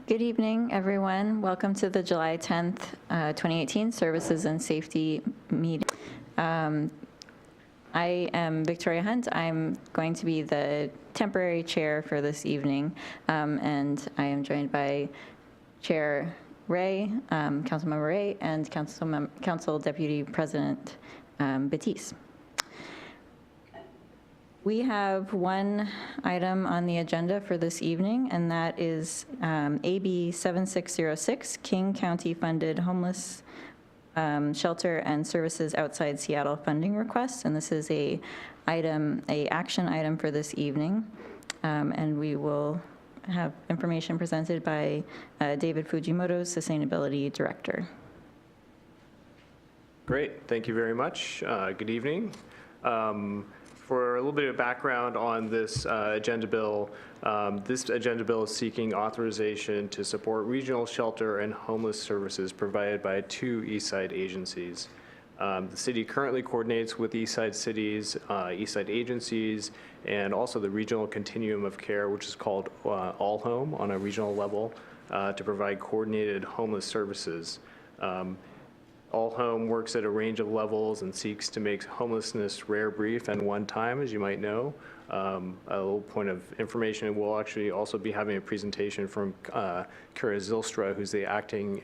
Good evening, everyone. Welcome to the July 10th, 2018 Services and Safety meeting. I am Victoria Hunt. I'm going to be the temporary chair for this evening, and I am joined by Chair Ray, Councilmember Ray, and Council Deputy President Batiste. We have one item on the agenda for this evening, and that is AB 7606, King County Funded Homeless Shelter and Services Outside Seattle Funding Request. And this is a action item for this evening. And we will have information presented by David Fujimoto, Sustainability Director. Great, thank you very much. Good evening. For a little bit of background on this agenda bill is seeking authorization to support regional shelter and homeless services provided by 2 Eastside agencies. The city currently coordinates with Eastside cities, Eastside agencies, and also the regional continuum of care, which is called All Home on a regional level, to provide coordinated homeless services. All Home works at a range of levels and seeks to make homelessness rare, brief, and one time, as you might know. A little point of information, we'll actually also be having a presentation from Kara Zylstra, who's the acting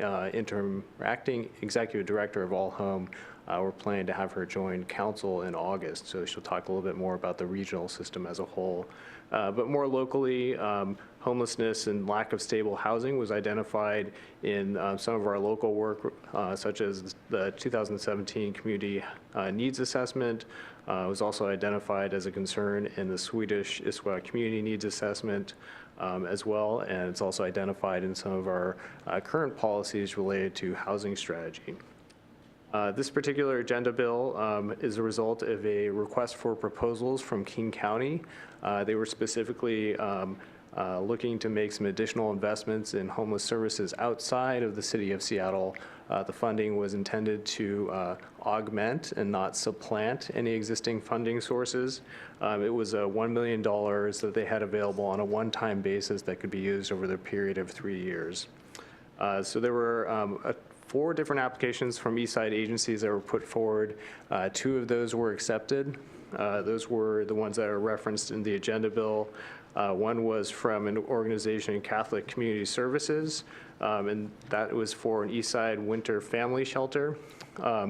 executive director of All Home. We're planning to have her join council in August, so she'll talk a little bit more about the regional system as a whole. But more locally, homelessness and lack of stable housing was identified in some of our local work, such as the 2017 Community Needs Assessment. It was also identified as a concern in the Swedish Issaquah Community Needs Assessment as well, and it's also identified in some of our current policies related to housing strategy. This particular agenda bill is a result of a request for proposals from King County. They were specifically looking to make some additional investments in homeless services outside of the city of Seattle. The funding was intended to augment and not supplant any existing funding sources. It was $1 million that they had available on a one-time basis that could be used over the period of 3 years. So there were 4 different applications from Eastside agencies that were put forward. 2 of those were accepted. Those were the ones that are referenced in the agenda bill. One was from an organization, Catholic Community Services, and that was for an Eastside winter family shelter.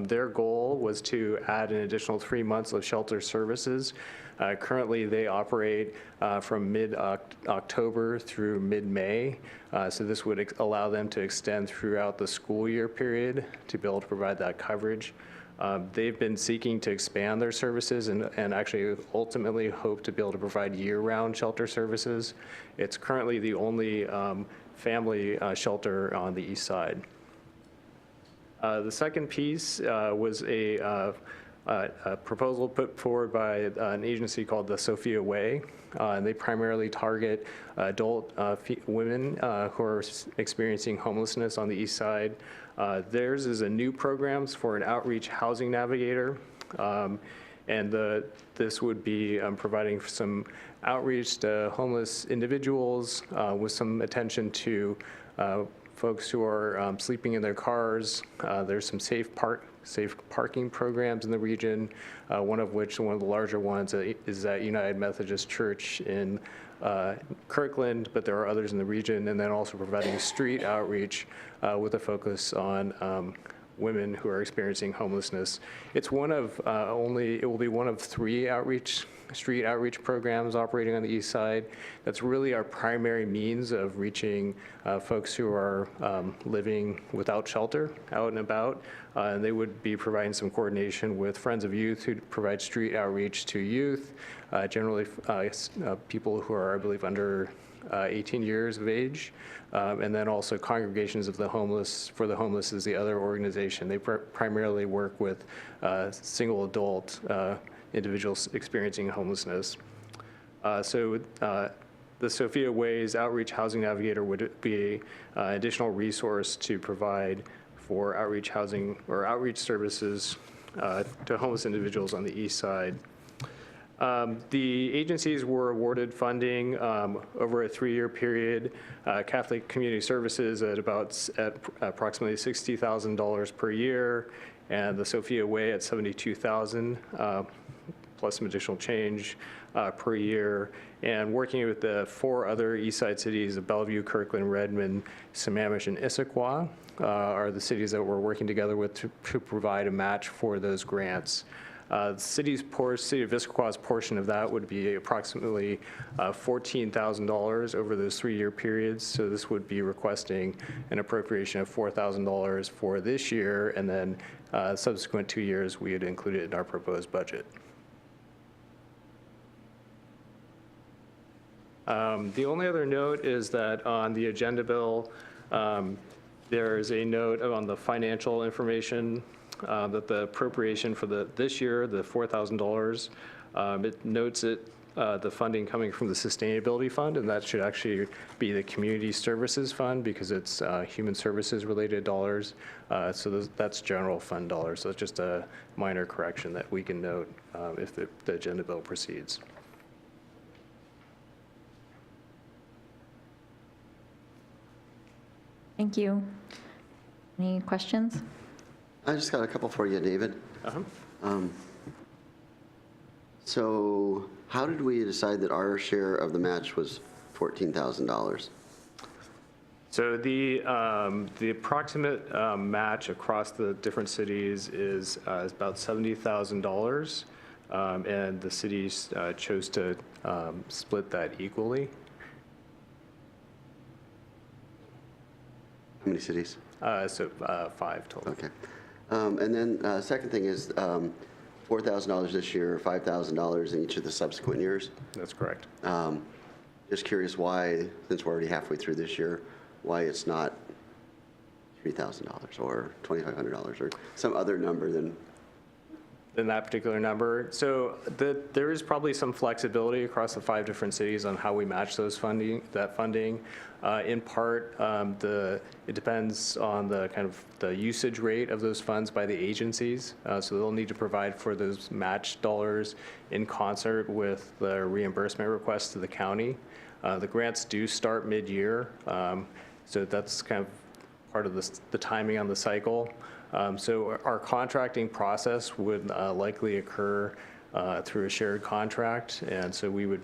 Their goal was to add an additional 3 months of shelter services. Currently, they operate from mid-October through mid-May, so this would allow them to extend throughout the school year period to be able to provide that coverage. They've been seeking to expand their services and actually ultimately hope to be able to provide year-round shelter services. It's currently the only family shelter on the east side. The second piece was a proposal put forward by an agency called the Sophia Way. And they primarily target adult women who are experiencing homelessness on the east side. Theirs is a new program for an outreach housing navigator. And this would be providing some outreach to homeless individuals with some attention to folks who are sleeping in their cars. There's some safe parking programs in the region, one of the larger ones is at United Methodist Church in Kirkland, but there are others in the region, and then also providing street outreach with a focus on women who are experiencing homelessness. It's one of it will be one of 3 street outreach programs operating on the east side. That's really our primary means of reaching folks who are living without shelter out and about. And they would be providing some coordination with Friends of Youth who provide street outreach to youth, generally people who are, I believe, under 18 years of age, and then also Congregations of the Homeless for the Homeless is the other organization. They primarily work with single adult individuals experiencing homelessness. The Sophia Way's Outreach Housing Navigator would be an additional resource to provide for outreach housing or outreach services to homeless individuals on the east side. The agencies were awarded funding over a 3-year period. Catholic Community Services at approximately $60,000 per year, and the Sophia Way at $72,000 plus some additional change per year. And working with the 4 other East Side cities of Bellevue, Kirkland, Redmond, Sammamish, and Issaquah are the cities that we're working together with to provide a match for those grants. The city of Issaquah's portion of that would be approximately $14,000 over those 3-year periods. So this would be requesting an appropriation of $4,000 for this year, and then subsequent 2 years, we had included in our proposed budget. The only other note is that on the agenda bill, there is a note on the financial information that the appropriation for this year, the $4,000, it notes the funding coming from the Sustainability Fund, and that should actually be the Community Services Fund because it's human services related dollars. So that's general fund dollars. So it's just a minor correction that we can note if the agenda bill proceeds. Thank you. Any questions? I just got a couple for you, David. So how did we decide that our share of the match was $14,000? So the approximate match across the different cities is about $70,000, and the cities chose to split that equally. How many cities? So 5 total. Okay. And then second thing is $4,000 this year, $5,000 in each of the subsequent years. That's correct. Just curious why, since we're already halfway through this year, why it's not $3,000 or $2,500 or some other number than that particular number. So there is probably some flexibility across the 5 different cities on how we match that funding. In part, it depends on the usage rate of those funds by the agencies. So they'll need to provide for those match dollars in concert with the reimbursement requests to the county. The grants do start mid-year, so that's kind of part of the timing on the cycle. So our contracting process would likely occur through a shared contract, and so we would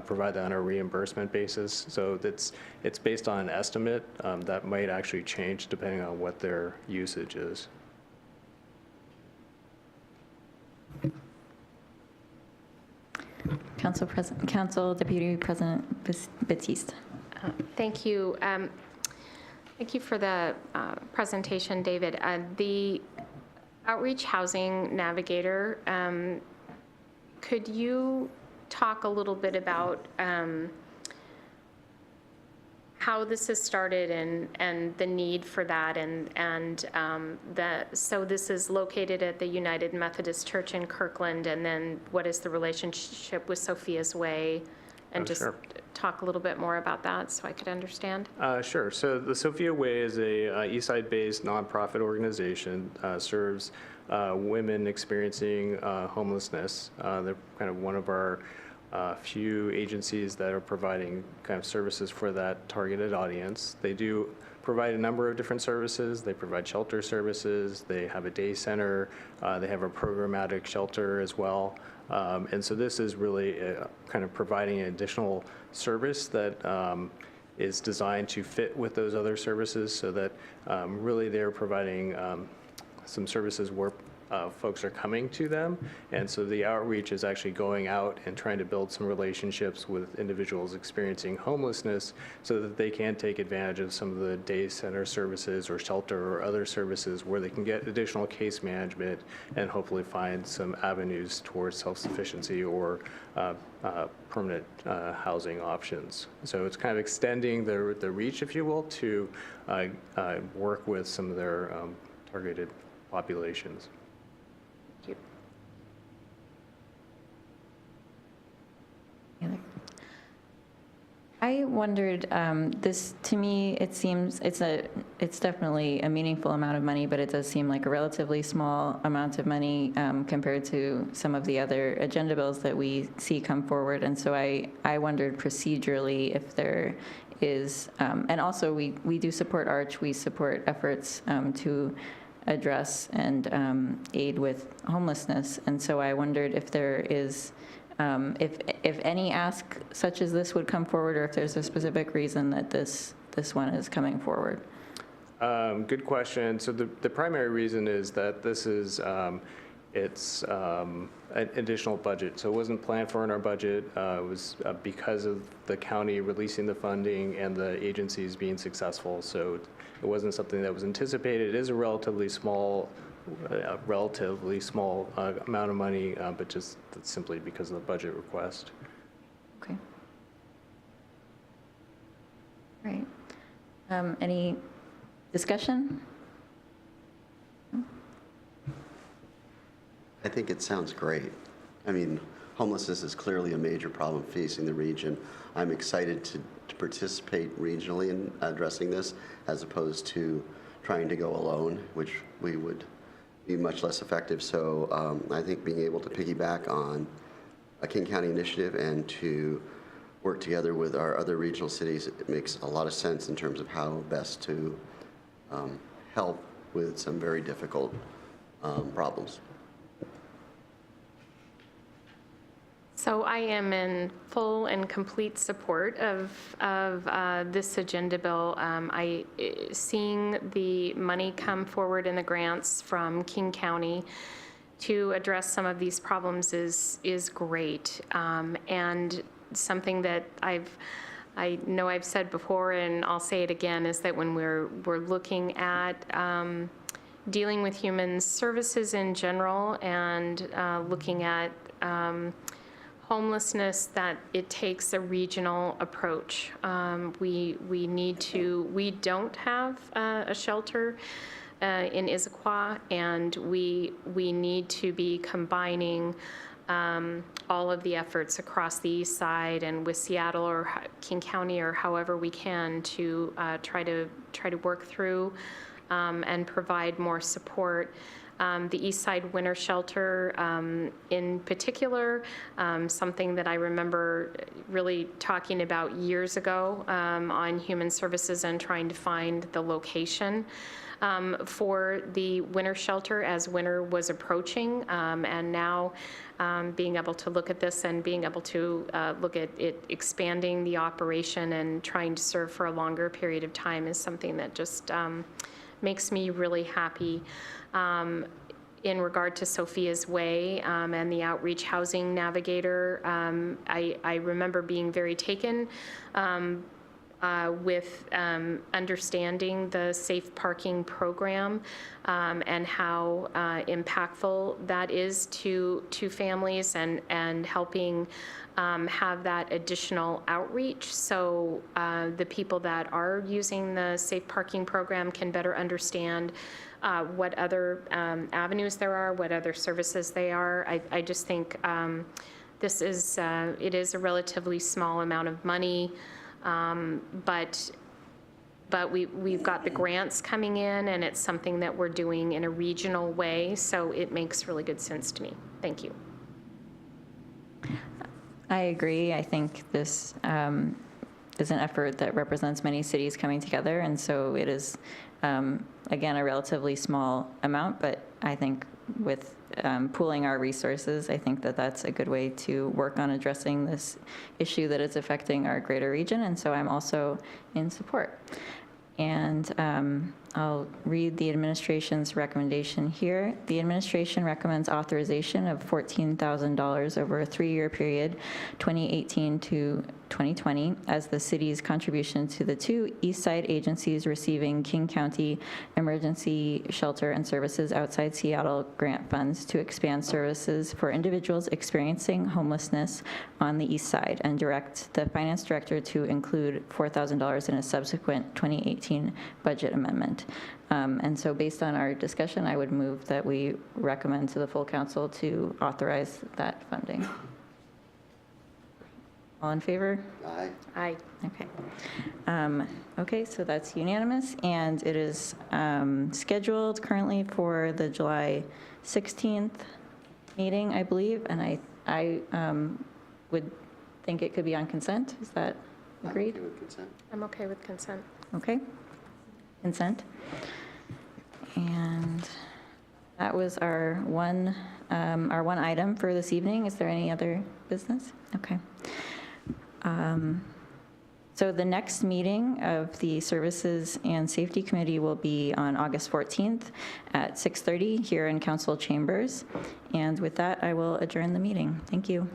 provide that on a reimbursement basis. So it's based on an estimate that might actually change depending on what their usage is. Council Deputy President Batiste. Thank you. Thank you for the presentation, David. The Outreach Housing Navigator, could you talk a little bit about how this has started and the need for that, so this is located at the United Methodist Church in Kirkland, and then what is the relationship with Sophia's Way? And just sure. talk a little bit more about that so I could understand. Sure. So the Sophia Way is a Eastside-based nonprofit organization, serves women experiencing homelessness. They're kind of one of our few agencies that are providing kind of services for that targeted audience. They do provide a number of different services. They provide shelter services. They have a day center. They have a programmatic shelter as well. And so this is really kind of providing an additional service that is designed to fit with those other services, so that really they're providing some services where folks are coming to them. And so the outreach is actually going out and trying to build some relationships with individuals experiencing homelessness so that they can take advantage of some of the day center services or shelter or other services where they can get additional case management and hopefully find some avenues towards self-sufficiency or permanent housing options. So it's kind of extending the reach, if you will, to work with some of their targeted populations. Thank you. I wondered, this, to me, it seems, it's definitely a meaningful amount of money, but it does seem like a relatively small amount of money compared to some of the other agenda bills that we see come forward. And so I wondered procedurally if there is, and also we do support ARCH, we support efforts to address and aid with homelessness. And so I wondered if there is, if any ask such as this would come forward, or if there's a specific reason that this one is coming forward. Good question. So the primary reason is that this is, it's an additional budget. So it wasn't planned for in our budget. It was because of the county releasing the funding and the agencies being successful. So it wasn't something that was anticipated. It is a relatively small amount of money, but just that's simply because of the budget request. Okay. All right. Any discussion? I think it sounds great. I mean, homelessness is clearly a major problem facing the region. I'm excited to participate regionally in addressing this, as opposed to trying to go alone, which we would be much less effective. So I think being able to piggyback on a King County initiative and to work together with our other regional cities, it makes a lot of sense in terms of how best to help with some very difficult problems. So I am in full and complete support of this agenda bill. Seeing the money come forward in the grants from King County to address some of these problems is great, and something that I know I've said before, and I'll say it again, is that when we're looking at dealing with human services in general and looking at homelessness, that it takes a regional approach. We don't have a shelter in Issaquah, and we need to be combining all of the efforts across the east side and with Seattle or King County or however we can to try to work through and provide more support. The East Side Winter Shelter in particular, something that I remember really talking about years ago on Human Services and trying to find the location for the winter shelter as winter was approaching, and now being able to look at this and being able to look at it expanding the operation and trying to serve for a longer period of time is something that just makes me really happy. In regard to Sophia's Way and the Outreach Housing Navigator, I remember being very taken with understanding the safe parking program and how impactful that is to families and helping have that additional outreach, so the people that are using the safe parking program can better understand what other avenues there are, what other services they are. I just think this is it is a relatively small amount of money, but we've got the grants coming in, and it's something that we're doing in a regional way, so it makes really good sense to me. Thank you. I agree. I think this is an effort that represents many cities coming together, and so it is, again, a relatively small amount, but I think with pooling our resources, I think that that's a good way to work on addressing this issue that is affecting our greater region, and so I'm also in support. And I'll read the administration's recommendation here. The administration recommends authorization of $14,000 over a 3-year period, 2018 to 2020, as the city's contribution to the 2 East Side agencies receiving King County Emergency Shelter and Services Outside Seattle grant funds to expand services for individuals experiencing homelessness on the East Side, and direct the finance director to include $4,000 in a subsequent 2018 budget amendment. And so based on our discussion, I would move that we recommend to the full council to authorize that funding. All in favor? Aye. Aye. Okay. Okay, so that's unanimous, and it is scheduled currently for the July 16th meeting, I believe, and I would think it could be on consent. Is that I'm agreed? okay with consent. I'm okay with consent. Okay. Consent. And that was our one item for this evening. Is there any other business? Okay. So the next meeting of the Services and Safety Committee will be on August 14th at 6:30 here in Council Chambers. And with that, I will adjourn the meeting. Thank you.